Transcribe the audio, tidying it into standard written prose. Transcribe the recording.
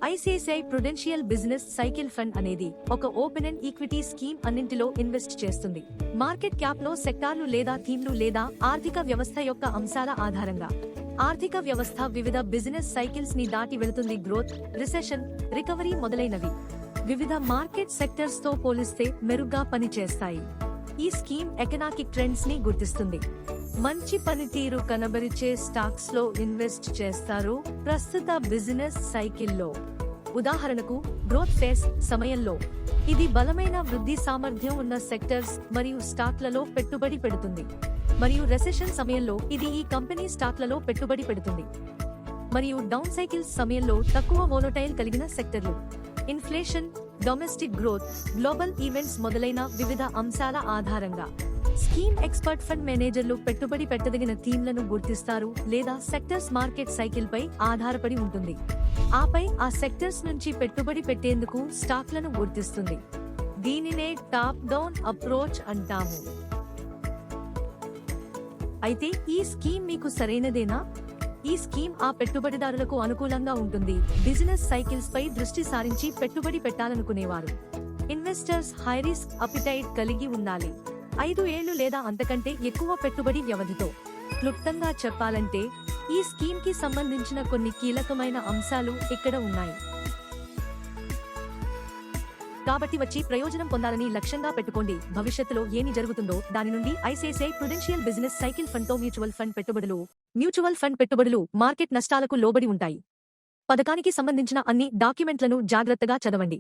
ICICI Prudential business cycle fund అనేది ఒక open and equity scheme అన్నింటిలో ఇన్వెస్ట్ చేస్తుంది. మార్కెట్ క్యాప్ లో సెక్టార్లు లేదా థీమ్లు లేదా ఆర్థిక వ్యవస్థ యొక్క అంశాల ఆధారంగా ఆర్థిక వ్యవస్థ వివిధ బిజినెస్ సైకిల్స్ ని దాటి వెళుతుంది. గ్రోత్, రిసెషన్, రికవరీ మొదలైనవి వివిధ మార్కెట్ సెక్టర్స్ తో పోలిస్తే మెరుగ్గా పనిచేస్తాయి. ఈ స్కీమ్ ఎకనామిక్ ట్రెండ్స్ ని గుర్తిస్తుంది. మంచి పనితీరు కనబరిచే స్టాక్స్ లో ఇన్వెస్ట్ చేస్తారు ప్రస్తుత బిజినెస్ సైకిల్లో. ఉదాహరణకు, గ్రోత్ ఫేస్ సమయంలో ఇది బలమైన వృద్ధి సామర్థ్యం ఉన్న సెక్టర్స్ మరియు స్టాక్లలో పెట్టుబడి పెడుతుంది, మరియు రెసెషన్ సమయంలో ఇది ఈ కంపెనీ స్టాక్లలో పెట్టుబడి పెడుతుంది, మరియు డౌన్ సైకిల్స్ సమయంలో తక్కువ వోలటైల్ కలిగిన సెక్టర్లు. Inflation, domestic growth, global events మొదలైన వివిధ అంశాల ఆధారంగా స్కీమ్ ఎక్స్పర్ట్ ఫండ్ మేనేజర్లు పెట్టుబడి పెట్టదగిన థీమ్లను గుర్తిస్తారు లేదా సెక్టర్స్ మార్కెట్ సైకిల్ పై ఆధారపడి ఉంటుంది. ఆపై ఆ సెక్టర్స్ నుంచి పెట్టుబడి పెట్టేందుకు స్టాక్లను గుర్తిస్తుంది. దీనినే టాప్ డౌన్ అప్రోచ్ అంటాము. అయితే ఈ స్కీమ్ మీకు సరైనదేనా? ఈ స్కీమ్ ఆ పెట్టుబడిదారులకు అనుకూలంగా ఉంటుంది. బిజినెస్ సైకిల్స్ పై దృష్టి సారించి పెట్టుబడి పెట్టాలనుకునేవారు. ఇన్వెస్టర్స్ హై రిస్క్ అపిటైట్ కలిగి ఉండాలి. 5 ఏళ్లు లేదా అంతకంటే ఎక్కువ పెట్టుబడి వ్యవధితో. క్లుప్తంగా చెప్పాలంటే, ఈ స్కీమ్ కి సంబంధించిన కొన్ని కీలకమైన అంశాలు ఇక్కడ ఉన్నాయి. కాబట్టి వచ్చి ప్రయోజనం పొందాలని లక్ష్యంగా పెట్టుకోండి. భవిష్యత్తులో ఏమి జరుగుతుందో దాని నుండి ICICI Prudential business cycle fund తో మ్యూచువల్ ఫండ్ పెట్టుబడులు మార్కెట్ నష్టాలకు లోబడి ఉంటాయి. పథకానికి సంబంధించిన అన్ని డాక్యుమెంట్లను జాగ్రత్తగా చదవండి.